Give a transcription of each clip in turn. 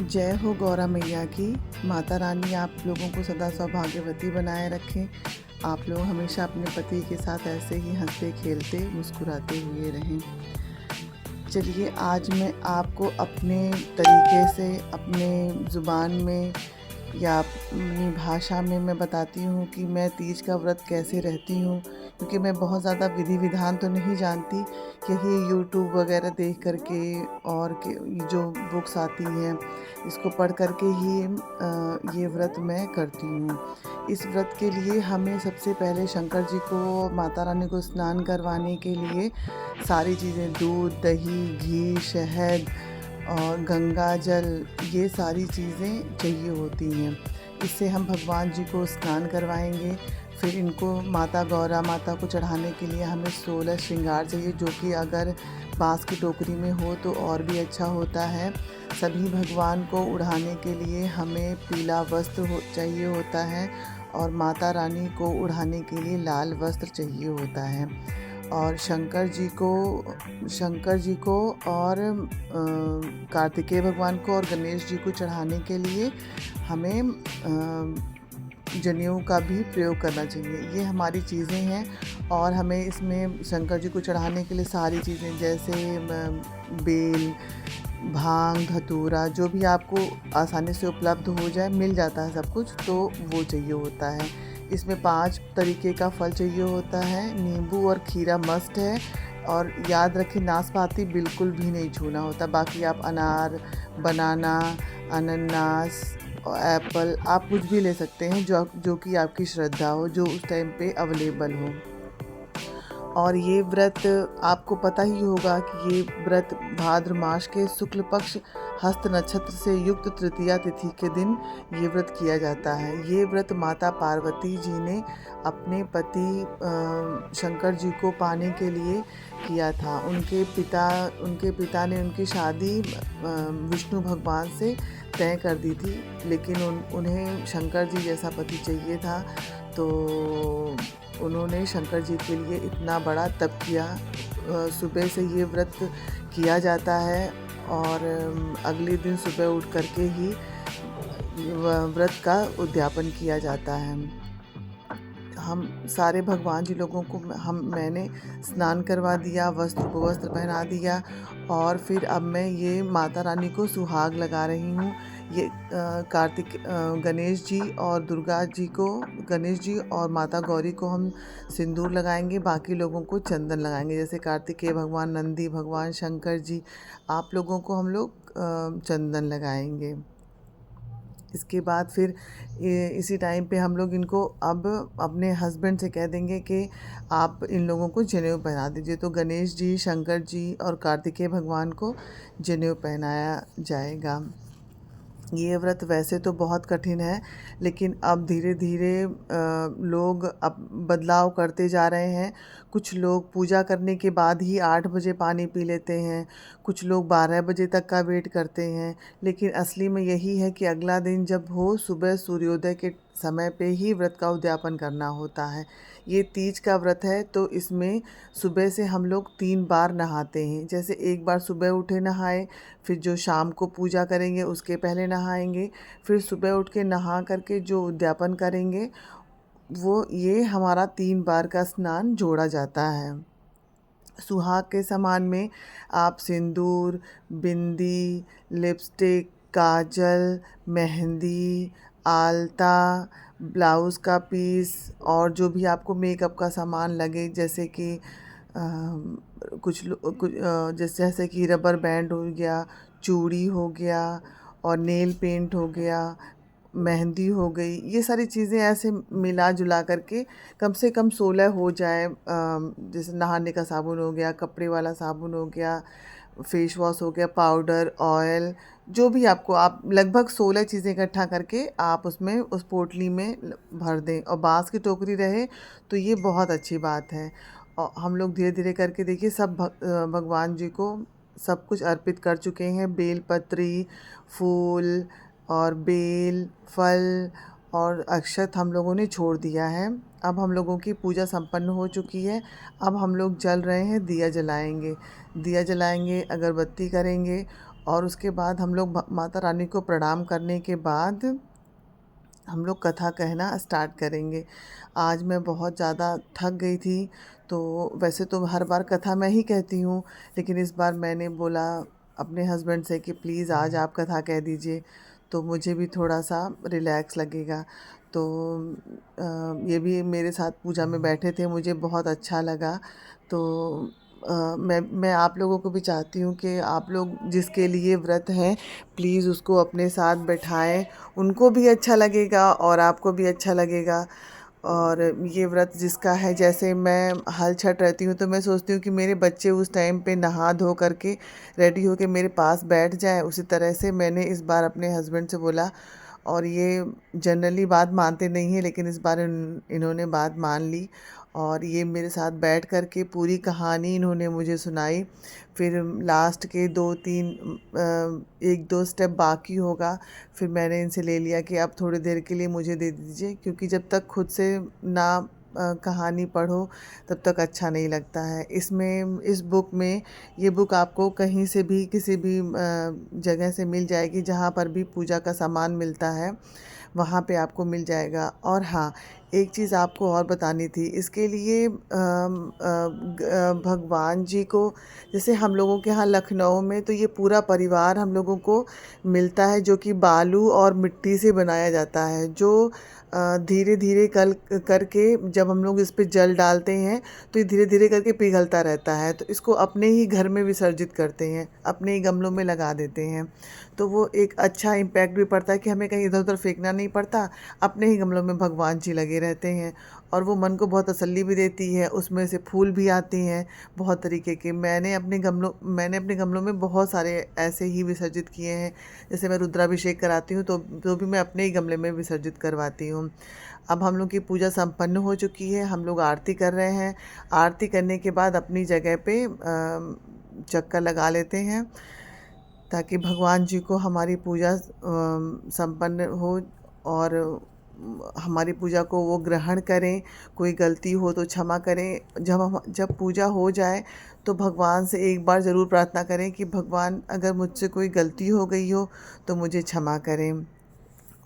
जय हो गौरा मैया की। माता रानी आप लोगों को सदा सौभाग्यवती बनाए रखें। आप लोग हमेशा अपने पति के साथ ऐसे ही हंसते खेलते मुस्कुराते हुए रहें। चलिए आज मैं आपको अपने तरीके से अपने ज़ुबान में या अपनी भाषा में मैं बताती हूँ कि मैं तीज का व्रत कैसे रहती हूँ, क्योंकि मैं बहुत ज़्यादा विधि विधान तो नहीं जानती। यही यूट्यूब वगैरह देख करके और जो बुक्स आती हैं इसको पढ़ करके ही ये व्रत मैं करती हूँ। इस व्रत के लिए हमें सबसे पहले शंकर जी को, माता रानी को स्नान करवाने के लिए सारी चीज़ें, दूध, दही, घी, शहद और गंगा जल, ये सारी चीज़ें चाहिए होती हैं। इससे हम भगवान जी को स्नान करवाएंगे। फिर इनको माता गौरा माता को चढ़ाने के लिए हमें 16 श्रृंगार चाहिए, जो कि अगर बाँस की टोकरी में हो तो और भी अच्छा होता है। सभी भगवान को उड़ाने के लिए हमें पीला वस्त्र चाहिए होता है और माता रानी को उड़ाने के लिए लाल वस्त्र चाहिए होता है। और शंकर जी को और कार्तिकेय भगवान को और गणेश जी को चढ़ाने के लिए हमें जनेऊ का भी प्रयोग करना चाहिए। ये हमारी चीज़ें हैं और हमें इसमें शंकर जी को चढ़ाने के लिए सारी चीज़ें जैसे बेल, भांग, धतूरा, जो भी आपको आसानी से उपलब्ध हो जाए, मिल जाता है सब कुछ, तो वो चाहिए होता है। इसमें 5 तरीके का फल चाहिए होता है। नींबू और खीरा मस्ट है। और याद रखें, नाशपाती बिल्कुल भी नहीं छूना होता। बाकी आप अनार, बनाना, अनानास और एप्पल, आप कुछ भी ले सकते हैं जो कि आपकी श्रद्धा हो, जो उस टाइम पे अवेलेबल हो। और ये व्रत आपको पता ही होगा कि ये व्रत भाद्र मास के शुक्ल पक्ष हस्त नक्षत्र से युक्त तृतीया तिथि के दिन ये व्रत किया जाता है। ये व्रत माता पार्वती जी ने अपने पति शंकर जी को पाने के लिए किया था। उनके पिता ने उनकी शादी विष्णु भगवान से तय कर दी थी, लेकिन उन्हें शंकर जी जैसा पति चाहिए था, तो उन्होंने शंकर जी के लिए इतना बड़ा तप किया। सुबह से ये व्रत किया जाता है और अगले दिन सुबह उठ करके ही व्रत का उद्यापन किया जाता है। हम सारे भगवान जी लोगों को मैंने स्नान करवा दिया, वस्त्र पहना दिया और फिर अब मैं ये माता रानी को सुहाग लगा रही हूँ। ये गणेश जी और माता गौरी को हम सिंदूर लगाएंगे, बाकी लोगों को चंदन लगाएंगे। जैसे कार्तिकेय भगवान, नंदी भगवान, शंकर जी, आप लोगों को हम लोग चंदन लगाएंगे। इसके बाद फिर इसी टाइम पे हम लोग इनको अब अपने हस्बैंड से कह देंगे कि आप इन लोगों को जनेऊ पहना दीजिए। तो गणेश जी, शंकर जी और कार्तिकेय भगवान को जनेऊ पहनाया जाएगा। ये व्रत वैसे तो बहुत कठिन है, लेकिन अब धीरे धीरे लोग अब बदलाव करते जा रहे हैं। कुछ लोग पूजा करने के बाद ही 8 बजे पानी पी लेते हैं, कुछ लोग 12 बजे तक का वेट करते हैं, लेकिन असली में यही है कि अगला दिन जब हो, सुबह सूर्योदय के समय पे ही व्रत का उद्यापन करना होता है। ये तीज का व्रत है, तो इसमें सुबह से हम लोग 3 बार नहाते हैं। जैसे एक बार सुबह उठे नहाए, फिर जो शाम को पूजा करेंगे उसके पहले नहाएंगे, फिर सुबह उठ के नहा करके जो उद्यापन करेंगे, वो ये हमारा 3 बार का स्नान जोड़ा जाता है। सुहाग के सामान में आप सिंदूर, बिंदी, लिपस्टिक, काजल, मेहंदी, आलता, ब्लाउज़ का पीस और जो भी आपको मेकअप का सामान लगे, जैसे कि जैसे कि रबर बैंड हो गया, चूड़ी हो गया और नेल पेंट हो गया, मेहंदी हो गई, ये सारी चीज़ें ऐसे मिला जुला करके कम से कम 16 हो जाए। जैसे नहाने का साबुन हो गया, कपड़े वाला साबुन हो गया, फेस वॉश हो गया, पाउडर, ऑयल, जो भी आपको, आप लगभग 16 चीज़ें इकट्ठा करके आप उसमें उस पोटली में भर दें। और बाँस की टोकरी रहे तो ये बहुत अच्छी बात है। और हम लोग धीरे धीरे करके देखिए सब भगवान जी को सब कुछ अर्पित कर चुके हैं। बेलपत्री, फूल और बेल, फल और अक्षत हम लोगों ने छोड़ दिया है। अब हम लोगों की पूजा संपन्न हो चुकी है। अब हम लोग जल रहे हैं, दिया जलाएंगे, अगरबत्ती करेंगे और उसके बाद हम लोग माता रानी को प्रणाम करने के बाद हम लोग कथा कहना स्टार्ट करेंगे। आज मैं बहुत ज़्यादा थक गई थी, तो वैसे तो हर बार कथा मैं ही कहती हूँ, लेकिन इस बार मैंने बोला अपने हस्बैंड से कि प्लीज़ आज आप कथा कह दीजिए, तो मुझे भी थोड़ा सा रिलैक्स लगेगा। तो ये भी मेरे साथ पूजा में बैठे थे, मुझे बहुत अच्छा लगा। तो मैं आप लोगों को भी चाहती हूँ कि आप लोग जिसके लिए व्रत हैं, प्लीज़ उसको अपने साथ बैठाएं, उनको भी अच्छा लगेगा और आपको भी अच्छा लगेगा। और ये व्रत जिसका है, जैसे मैं हल छठ रहती हूँ तो मैं सोचती हूँ कि मेरे बच्चे उस टाइम पे नहा धो करके रेडी होके मेरे पास बैठ जाए, उसी तरह से मैंने इस बार अपने हस्बैंड से बोला। और ये जनरली बात मानते नहीं हैं, लेकिन इस बार इन्होंने बात मान ली और ये मेरे साथ बैठ कर के पूरी कहानी इन्होंने मुझे सुनाई। फिर लास्ट के 2-3 1-2 स्टेप बाकी होगा, फिर मैंने इनसे ले लिया कि आप थोड़ी देर के लिए मुझे दे दीजिए, क्योंकि जब तक खुद से ना कहानी पढ़ो तब तक अच्छा नहीं लगता है। इसमें इस बुक में ये बुक आपको कहीं से भी किसी भी जगह से मिल जाएगी, जहाँ पर भी पूजा का सामान मिलता है वहाँ पे आपको मिल जाएगा। और हाँ, एक चीज़ आपको और बतानी थी, इसके लिए भगवान जी को, जैसे हम लोगों के यहाँ लखनऊ में तो ये पूरा परिवार हम लोगों को मिलता है, जो कि बालू और मिट्टी से बनाया जाता है, जो धीरे धीरे कल करके जब हम लोग इस पे जल डालते हैं तो ये धीरे धीरे करके पिघलता रहता है। तो इसको अपने ही घर में विसर्जित करते हैं, अपने ही गमलों में लगा देते हैं। तो वो एक अच्छा इम्पैक्ट भी पड़ता है कि हमें कहीं इधर उधर फेंकना नहीं पड़ता, अपने ही गमलों में भगवान जी लगे रहते हैं। और वो मन को बहुत तसल्ली भी देती है, उसमें से फूल भी आते हैं बहुत तरीके के। मैंने अपने गमलों में बहुत सारे ऐसे ही विसर्जित किए हैं। जैसे मैं रुद्राभिषेक कराती हूँ तो भी मैं अपने ही गमले में विसर्जित करवाती हूँ। अब हम लोग की पूजा संपन्न हो चुकी है, हम लोग आरती कर रहे हैं। आरती करने के बाद अपनी जगह पे चक्कर लगा लेते हैं, ताकि भगवान जी को हमारी पूजा संपन्न हो और हमारी पूजा को वो ग्रहण करें। कोई गलती हो तो क्षमा करें। जब पूजा हो जाए तो भगवान से एक बार ज़रूर प्रार्थना करें कि भगवान, अगर मुझसे कोई गलती हो गई हो तो मुझे क्षमा करें।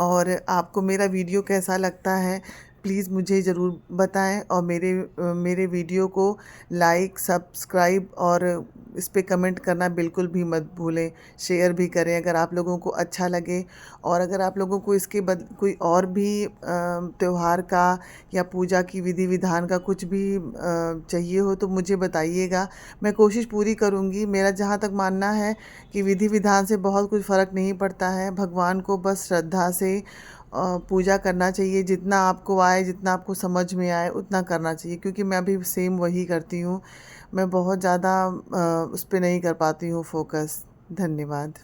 और आपको मेरा वीडियो कैसा लगता है, प्लीज़ मुझे ज़रूर बताएं। और मेरे वीडियो को लाइक, सब्सक्राइब और इस पे कमेंट करना बिल्कुल भी मत भूलें। शेयर भी करें अगर आप लोगों को अच्छा लगे। और अगर आप लोगों को इसके कोई और भी त्यौहार का या पूजा की विधि विधान का कुछ भी चाहिए हो तो मुझे बताइएगा, मैं कोशिश पूरी करूँगी। मेरा जहाँ तक मानना है कि विधि विधान से बहुत कुछ फ़र्क नहीं पड़ता है, भगवान को बस श्रद्धा से पूजा करना चाहिए। जितना आपको आए, जितना आपको समझ में आए उतना करना चाहिए, क्योंकि मैं भी सेम वही करती हूँ। मैं बहुत ज़्यादा उस पे नहीं कर पाती हूँ फोकस। धन्यवाद।